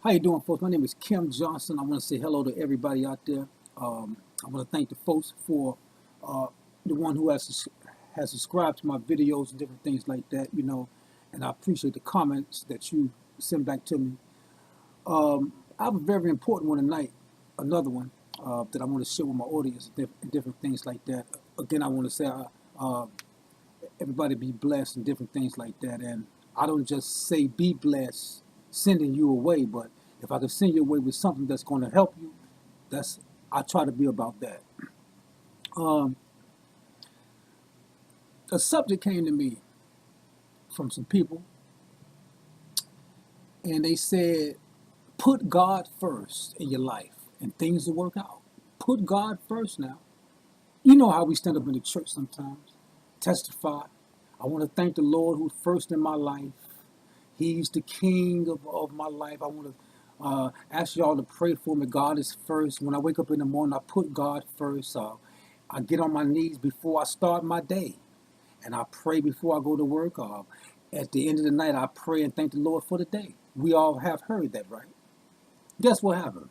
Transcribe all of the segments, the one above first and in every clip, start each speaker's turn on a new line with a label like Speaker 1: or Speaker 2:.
Speaker 1: How you doing, folks? My name is Kim Johnson. I want to say hello to everybody out there. I want to thank the folks for uh, the one who has subscribed to my videos and different things like that, and I appreciate the comments that you send back to me. I have a very important one tonight, another one that I want to share with my audience and different things like that. Again, I want to say everybody be blessed and different things like that. And I don't just say be blessed, sending you away, but if I can send you away with something that's going to help you, that's I try to be about that. Um, a subject came to me from some people, and they said, "Put God first in your life, and things will work out." Put God first now. You know how we stand up in the church sometimes, testify. I want to thank the Lord who's first in my life. He's the king of my life. I want to ask y'all to pray for me. God is first. When I wake up in the morning, I put God first. I get on my knees before I start my day, and I pray before I go to work. At the end of the night, I pray and thank the Lord for the day. We all have heard that, right? Guess what happened?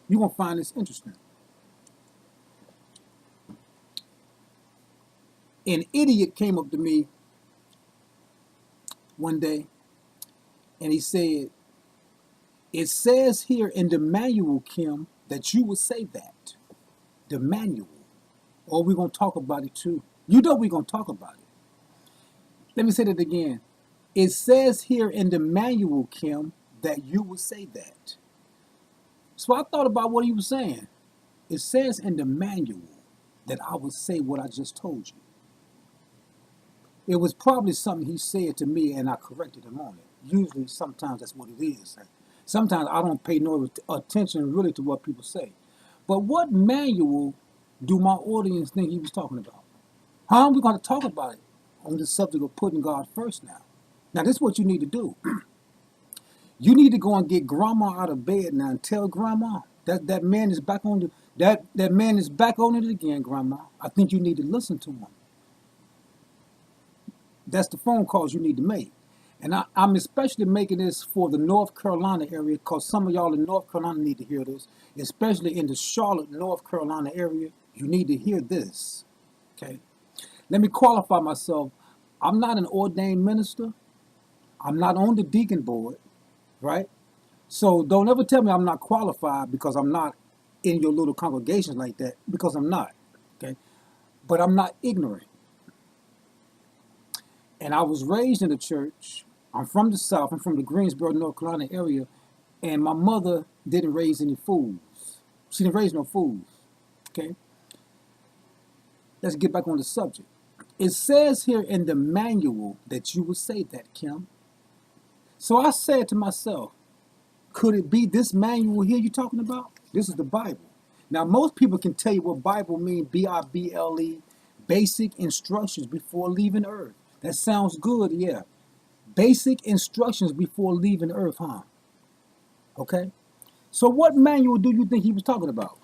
Speaker 1: You're going to find this interesting. An idiot came up to me one day, and he said, "It says here in the manual, Kim, that you would say that." The manual. Or we're going to talk about it too. You know we're going to talk about it. Let me say that again. It says here in the manual, Kim, that you would say that. So I thought about what he was saying. It says in the manual that I would say what I just told you. It was probably something he said to me and I corrected him on it. Usually, sometimes that's what it is. Sometimes I don't pay no attention really to what people say. But what manual do my audience think he was talking about? How are we going to talk about it on the subject of putting God first now? Now, this is what you need to do. You need to go and get grandma out of bed now and tell grandma that man is back on that man is back on it again, grandma. I think you need to listen to him. That's the phone calls you need to make. And I'm especially making this for the North Carolina area because some of y'all in North Carolina need to hear this, especially in the Charlotte, North Carolina area. You need to hear this. Okay? Let me qualify myself. I'm not an ordained minister. I'm not on the deacon board, right? So don't ever tell me I'm not qualified because I'm not in your little congregations like that, because I'm not. Okay? But I'm not ignorant. And I was raised in the church. I'm from the South. I'm from the Greensboro, North Carolina area. And my mother didn't raise any fools. She didn't raise no fools. Okay? Let's get back on the subject. It says here in the manual that you would say that, Kim. So I said to myself, could it be this manual here you're talking about? This is the Bible. Now, most people can tell you what Bible means, Bible, basic instructions before leaving earth. That sounds good, yeah. Basic instructions before leaving earth, huh? Okay? So what manual do you think he was talking about?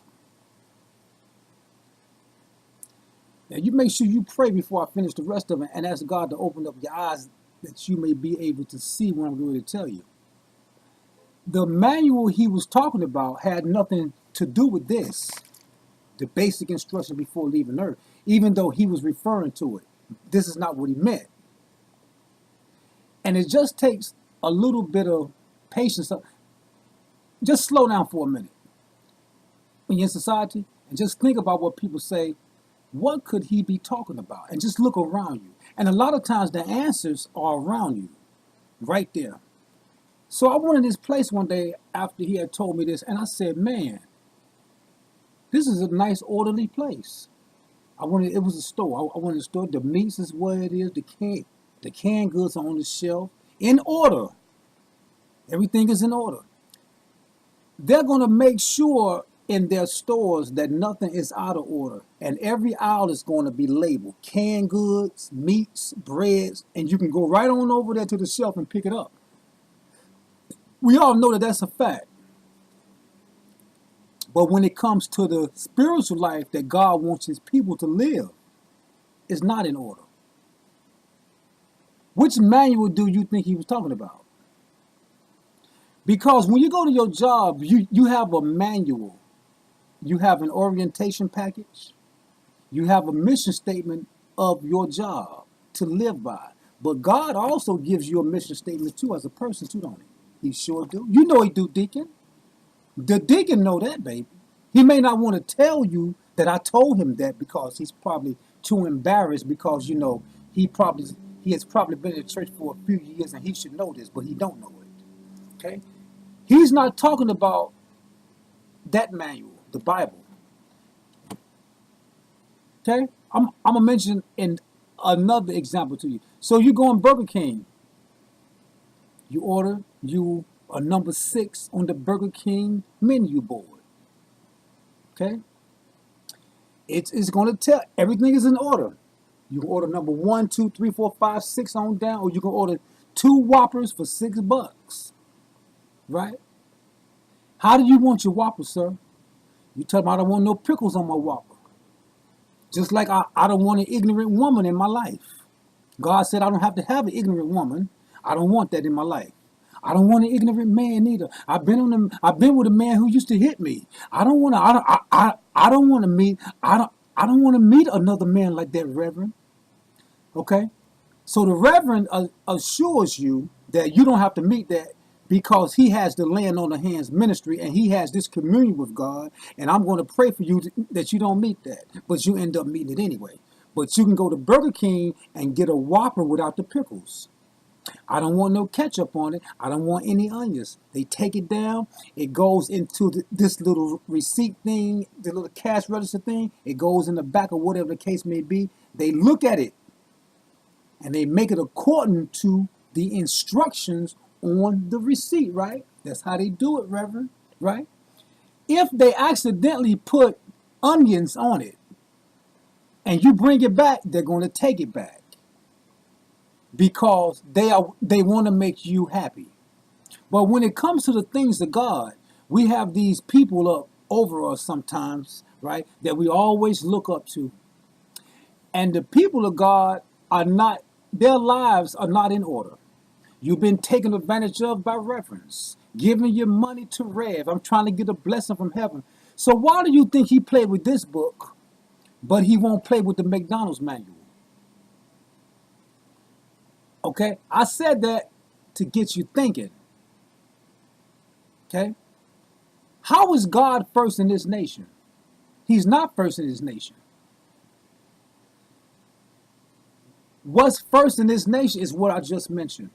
Speaker 1: Now, you make sure you pray before I finish the rest of it and ask God to open up your eyes that you may be able to see what I'm going to tell you. The manual he was talking about had nothing to do with this, the basic instruction before leaving earth, even though he was referring to it. This is not what he meant. And it just takes a little bit of patience. Just slow down for a minute when you're in society and just think about what people say. What could he be talking about? And just look around you. And a lot of times the answers are around you, right there. So I went in this place one day after he had told me this, and I said, man, this is a nice, orderly place. It was a store. I went to the store. The meats is where it is. The canned goods are on the shelf. In order. Everything is in order. They're going to make sure in their stores that nothing is out of order. And every aisle is going to be labeled. Canned goods, meats, breads, and you can go right on over there to the shelf and pick it up. We all know that that's a fact. But when it comes to the spiritual life that God wants his people to live, it's not in order. Which manual do you think he was talking about? Because when you go to your job, you have a manual, you have an orientation package, you have a mission statement of your job to live by. But God also gives you a mission statement too as a person too, don't he? He sure do. You know he do, Deacon. The deacon know that, baby. He may not want to tell you that I told him that because he's probably too embarrassed because he probably he has probably been in church for a few years and he should know this, but he don't know it. Okay? He's not talking about that manual, the Bible. Okay? I'm gonna mention in another example to you. So you go in Burger King, you order you a number 6 on the Burger King menu board. Okay? It's going to tell everything is in order. You can order number 1, 2, 3, 4, 5, 6 on down, or you can order 2 Whoppers for $6. Right? How do you want your Whopper, sir? You tell them I don't want no pickles on my Whopper. Just like I don't want an ignorant woman in my life. God said I don't have to have an ignorant woman. I don't want that in my life. I don't want an ignorant man either. I've been with a man who used to hit me. I don't want to. I don't want to meet. I don't want to meet another man like that, Reverend. Okay. So the Reverend assures you that you don't have to meet that because he has the laying on the hands ministry and he has this communion with God. And I'm going to pray for you that you don't meet that, but you end up meeting it anyway. But you can go to Burger King and get a Whopper without the pickles. I don't want no ketchup on it. I don't want any onions. They take it down. It goes into this little receipt thing, the little cash register thing. It goes in the back of whatever the case may be. They look at it and they make it according to the instructions on the receipt, right? That's how they do it, Reverend, right? If they accidentally put onions on it and you bring it back, they're going to take it back because they want to make you happy. But when it comes to the things of God, we have these people up over us sometimes, right, that we always look up to. And the people of God are not, their lives are not in order. You've been taken advantage of by reverends, giving your money to Rev. I'm trying to get a blessing from heaven. So why do you think he played with this book, but he won't play with the McDonald's manual? Okay? I said that to get you thinking. Okay? How is God first in this nation? He's not first in this nation. What's first in this nation is what I just mentioned.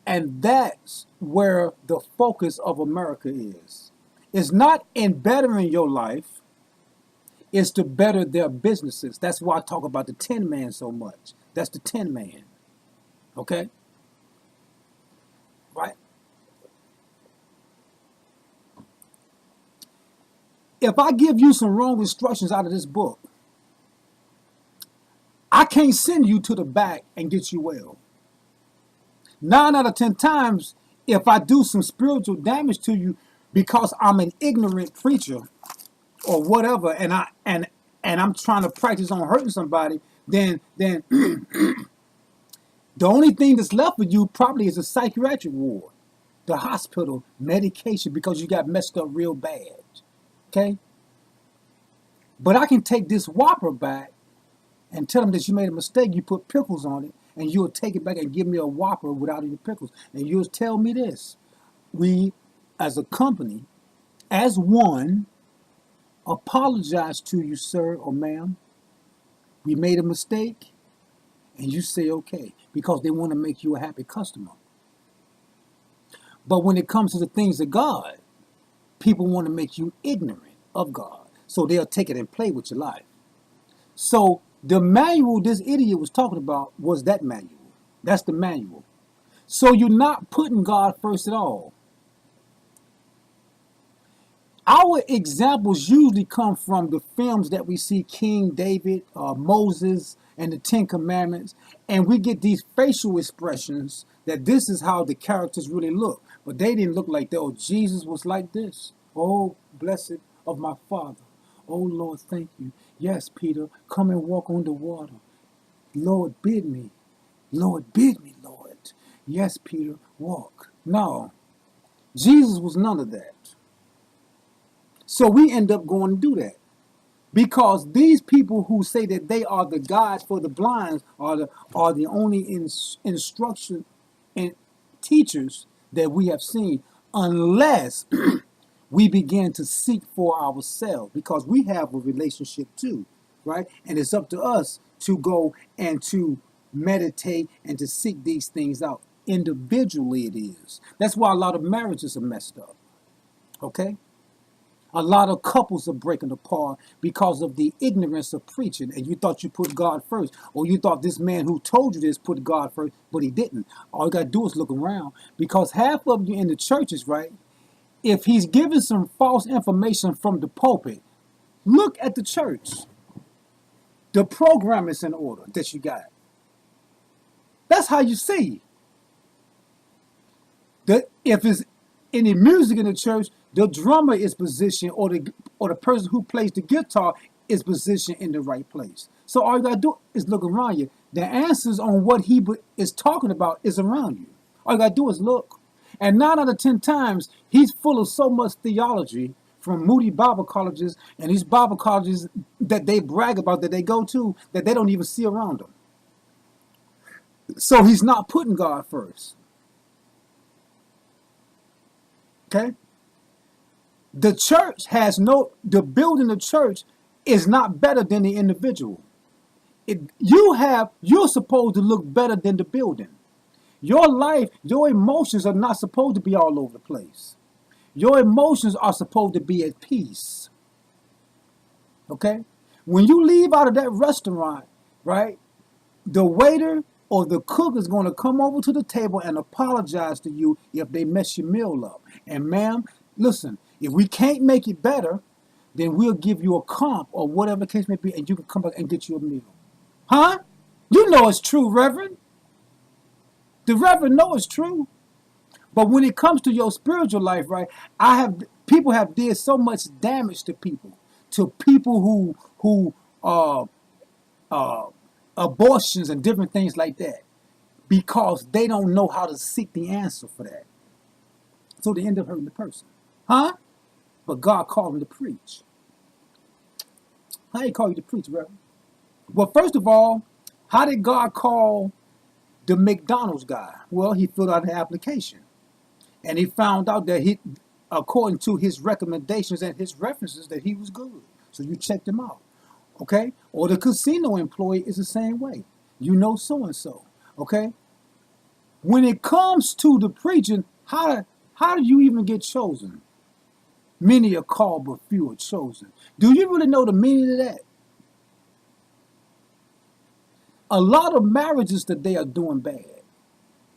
Speaker 1: And that's where the focus of America is. It's not in bettering your life, it's to better their businesses. That's why I talk about the 10 man so much. That's the 10 man. Okay? Right? If I give you some wrong instructions out of this book, I can't send you to the back and get you well. 9 out of 10 times, if I do some spiritual damage to you because I'm an ignorant preacher or whatever, and I'm trying to practice on hurting somebody, then the only thing that's left for you probably is a psychiatric ward, the hospital, medication because you got messed up real bad. Okay? But I can take this Whopper back and tell them that you made a mistake, you put pickles on it, and you'll take it back and give me a Whopper without any pickles. And you'll tell me this. We, as a company, as one, apologize to you, sir or ma'am. We made a mistake, and you say okay, because they want to make you a happy customer. But when it comes to the things of God, people want to make you ignorant of God. So they'll take it and play with your life. So the manual this idiot was talking about was that manual. That's the manual. So you're not putting God first at all. Our examples usually come from the films that we see King David, Moses, and the 10 Commandments, and we get these facial expressions that this is how the characters really look. But they didn't look like that. Oh, Jesus was like this. Oh, blessed of my Father. Oh, Lord, thank you. Yes, Peter, come and walk on the water. Lord, bid me. Lord, bid me, Lord. Yes, Peter, walk. No. Jesus was none of that. So we end up going to do that. Because these people who say that they are the guides for the blind are the only instruction and teachers that we have seen, unless we begin to seek for ourselves, because we have a relationship too, right? And it's up to us to go and to meditate and to seek these things out. Individually, it is. That's why a lot of marriages are messed up. Okay? A lot of couples are breaking apart because of the ignorance of preaching, and you thought you put God first, or you thought this man who told you this put God first, but he didn't. All you got to do is look around, because half of you in the churches, right, if he's giving some false information from the pulpit, look at the church. The program is in order that you got. That's how you see. If it's any music in the church, the drummer is positioned, or the person who plays the guitar is positioned in the right place. So all you gotta do is look around you. The answers on what he is talking about is around you. All you gotta do is look. And 9 out of 10 times, he's full of so much theology from Moody Bible colleges and these Bible colleges that they brag about, that they go to, that they don't even see around them. So he's not putting God first. Okay? The church the building of church is not better than the individual. You're supposed to look better than the building. Your life, your emotions are not supposed to be all over the place. Your emotions are supposed to be at peace. Okay? When you leave out of that restaurant, right, the waiter or the cook is going to come over to the table and apologize to you if they mess your meal up. And ma'am, listen, if we can't make it better, then we'll give you a comp or whatever the case may be, and you can come back and get you a meal. Huh? You know it's true, Reverend. The Reverend know it's true. But when it comes to your spiritual life, right, people have did so much damage to people who abortions and different things like that, because they don't know how to seek the answer for that. So they end up hurting the person. Huh? But God called them to preach. How did he call you to preach, brother? Well, first of all, how did God call the McDonald's guy? Well, he filled out an application. And he found out that according to his recommendations and his references, that he was good. So you checked him out. Okay? Or the casino employee is the same way. You know so-and-so. Okay? When it comes to the preaching, how do you even get chosen? Many are called, but few are chosen. Do you really know the meaning of that? A lot of marriages today are doing bad.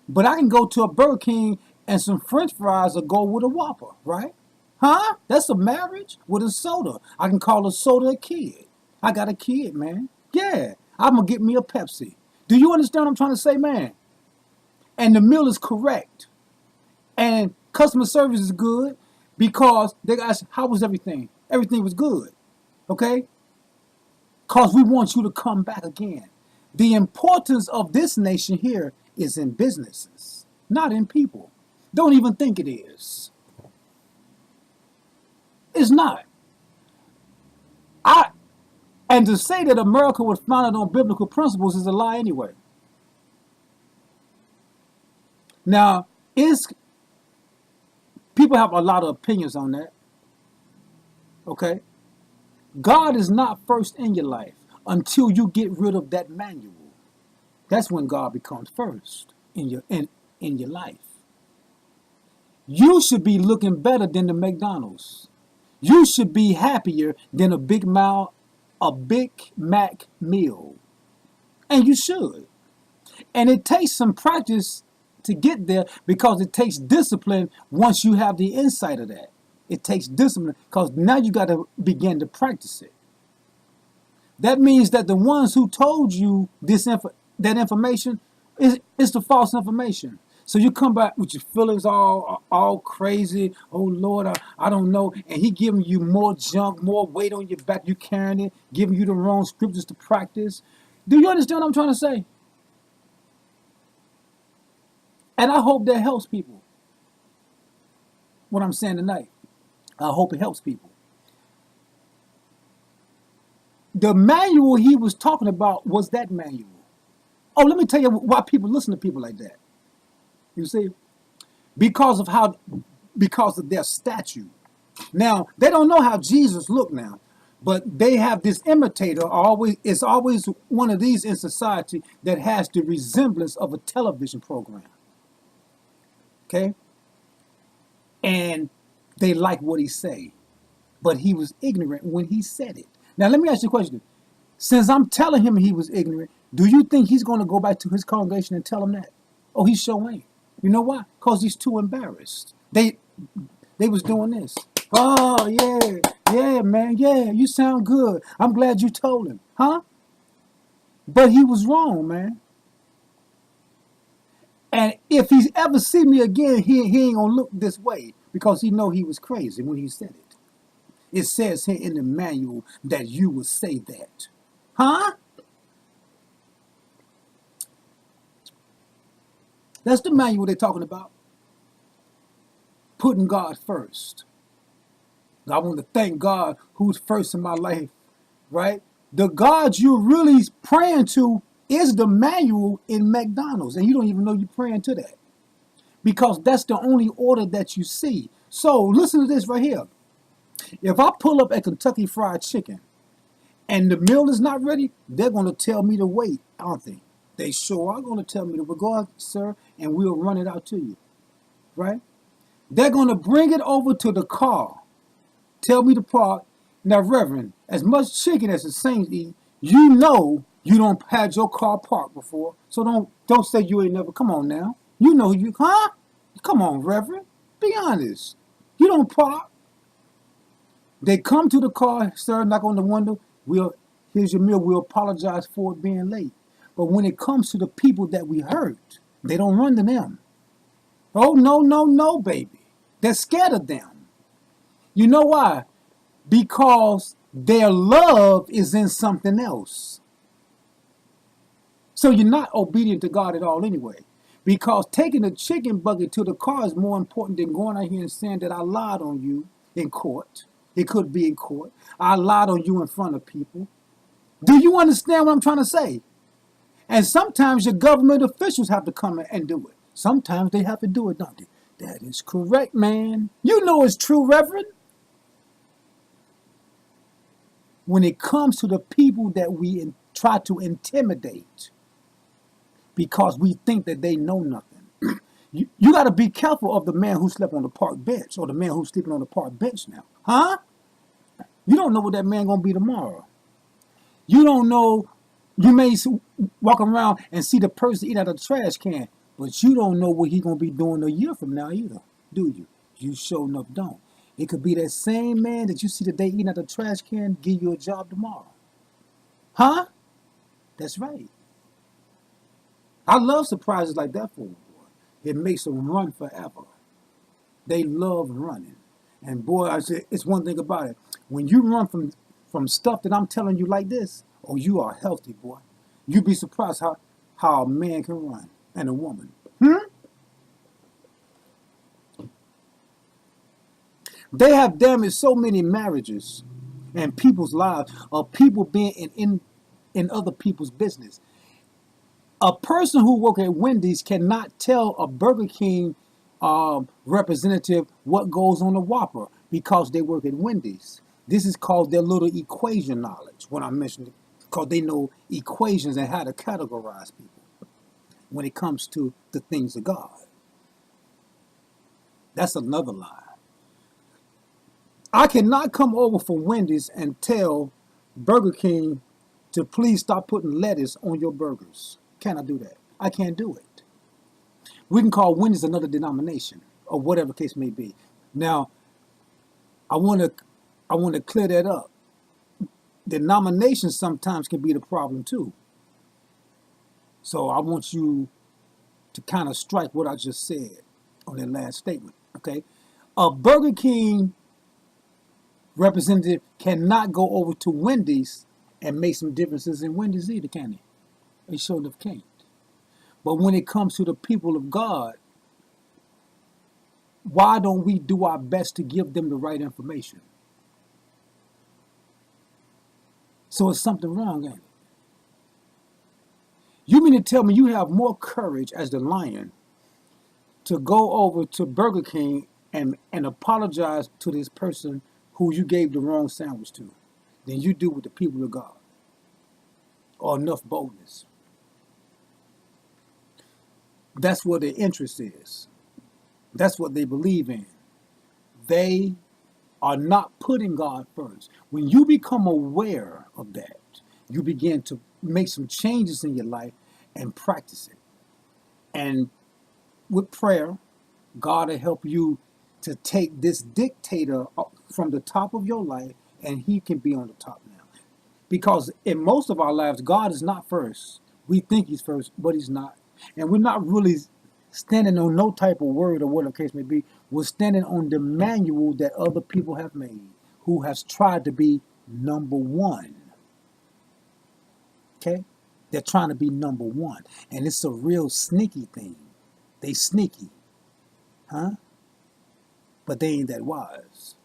Speaker 1: But I can go to a Burger King and some French fries will go with a Whopper, right? Huh? That's a marriage with a soda. I can call a soda a kid. I got a kid, man. Yeah, I'm going to get me a Pepsi. Do you understand what I'm trying to say, man? And the meal is correct. And customer service is good because they ask, how was everything? Everything was good. Okay? Because we want you to come back again. The importance of this nation here is in businesses, not in people. Don't even think it is. It's not. And to say that America was founded on biblical principles is a lie anyway. Now, people have a lot of opinions on that. Okay? God is not first in your life until you get rid of that manual. That's when God becomes first in your life. You should be looking better than the McDonald's. You should be happier than a Big Mac meal. And you should. And it takes some practice to get there, because it takes discipline once you have the insight of that. It takes discipline because now you got to begin to practice it. That means that the ones who told you that information is the false information. So you come back with your feelings all crazy. Oh Lord, I don't know. And he giving you more junk, more weight on your back. You carrying it, giving you the wrong scriptures to practice. Do you understand what I'm trying to say? And I hope that helps people. what I'm saying tonight. I hope it helps people. The manual he was talking about was that manual. Oh, let me tell you why people listen to people like that. You see, because of how, because of their statue. Now they don't know how Jesus looked now, but they have this imitator. Always, it's always one of these in society that has the resemblance of a television program. Okay, and they like what he say, but he was ignorant when he said it. Now let me ask you a question. Since I'm telling him he was ignorant, do you think he's going to go back to his congregation and tell them that? Oh, he sure ain't. You know why? Because he's too embarrassed. They was doing this. Oh, yeah, yeah, man, yeah, you sound good. I'm glad you told him. Huh? But he was wrong, man. And if he ever see me again, he ain't going to look this way because he know he was crazy when he said it. It says here in the manual that you will say that. Huh? That's the manual they're talking about. Putting God first. I want to thank God who's first in my life, right? The God you're really praying to is the manual in McDonald's, and you don't even know you're praying to that because that's the only order that you see. So listen to this right here. If I pull up at Kentucky Fried Chicken and the meal is not ready, they're going to tell me to wait, aren't they? They sure are going to tell me to go ahead, sir, and we'll run it out to you, right? They're going to bring it over to the car. Tell me to park. Now, Reverend, as much chicken as the saints eat, you know you don't had your car parked before. So don't say you ain't never. Come on now. You know you, huh? Come on, Reverend. Be honest. You don't park. They come to the car, sir, knock on the window. Here's your meal. We'll apologize for it being late. But when it comes to the people that we hurt, they don't run to them. Oh, no, no, no, baby. They're scared of them. You know why? Because their love is in something else. So you're not obedient to God at all anyway. Because taking a chicken bucket to the car is more important than going out here and saying that I lied on you in court. It could be in court. I lied on you in front of people. Do you understand what I'm trying to say? And sometimes your government officials have to come and do it. Sometimes they have to do it, don't they? That is correct, man. You know it's true, Reverend. When it comes to the people that we try to intimidate because we think that they know nothing, you got to be careful of the man who slept on the park bench or the man who's sleeping on the park bench now. Huh? You don't know what that man going to be tomorrow. You don't know. You may walk around and see the person eat out of the trash can, but you don't know what he's going to be doing a year from now either, do you? You sure enough don't. It could be that same man that you see today eating out the trash can give you a job tomorrow. Huh? That's right. I love surprises like that for them, boy. It makes them run forever. They love running. And boy, I say it's one thing about it. When you run from stuff that I'm telling you like this, oh, you are healthy, boy. You'd be surprised how a man can run and a woman. They have damaged so many marriages and people's lives of people being in other people's business. A person who works at Wendy's cannot tell a Burger King representative what goes on a Whopper because they work at Wendy's. This is called their little equation knowledge, when I mentioned it, because they know equations and how to categorize people when it comes to the things of God. That's another lie. I cannot come over from Wendy's and tell Burger King to please stop putting lettuce on your burgers. Can I do that? I can't do it. We can call Wendy's another denomination or whatever case may be. Now, I want to clear that up. Denominations sometimes can be the problem too. So I want you to kind of strike what I just said on that last statement. Okay, a Burger King representative cannot go over to Wendy's and make some differences in Wendy's either, can he? They sure enough can't. But when it comes to the people of God, why don't we do our best to give them the right information? So it's something wrong, ain't it? You mean to tell me you have more courage as the lion to go over to Burger King and apologize to this person who you gave the wrong sandwich to than you do with the people of God? Or enough boldness? That's what their interest is. That's what they believe in. They are not putting God first. When you become aware of that, you begin to make some changes in your life and practice it. And with prayer, God will help you to take this dictator from the top of your life, and he can be on the top now. Because in most of our lives, God is not first. We think he's first, but he's not. And we're not really standing on no type of word or whatever the case may be. We're standing on the manual that other people have made who has tried to be number one. Okay? They're trying to be number one. And it's a real sneaky thing. They sneaky. Huh? But they ain't that wise.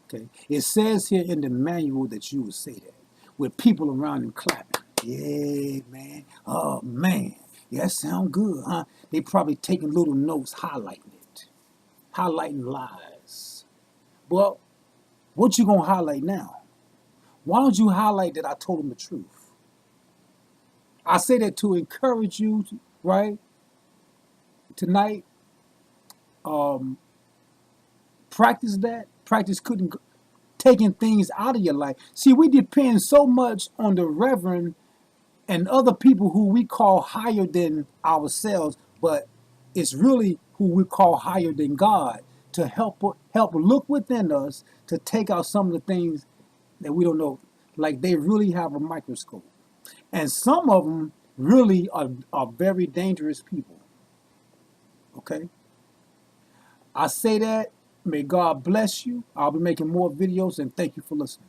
Speaker 1: Okay? It says here in the manual that you would say that with people around them clapping. Yeah, man. Oh, man. Yeah, that sound good, huh? They probably taking little notes, highlighting it. Highlighting lies. Well, what you gonna highlight now? Why don't you highlight that I told them the truth? I say that to encourage you, right? Tonight, um, practice that. Practice couldn't taking things out of your life. See, we depend so much on the reverend and other people who we call higher than ourselves, but it's really who we call higher than God to help look within us to take out some of the things that we don't know. Like they really have a microscope. And some of them really are very dangerous people. Okay? I say that. May God bless you. I'll be making more videos and thank you for listening.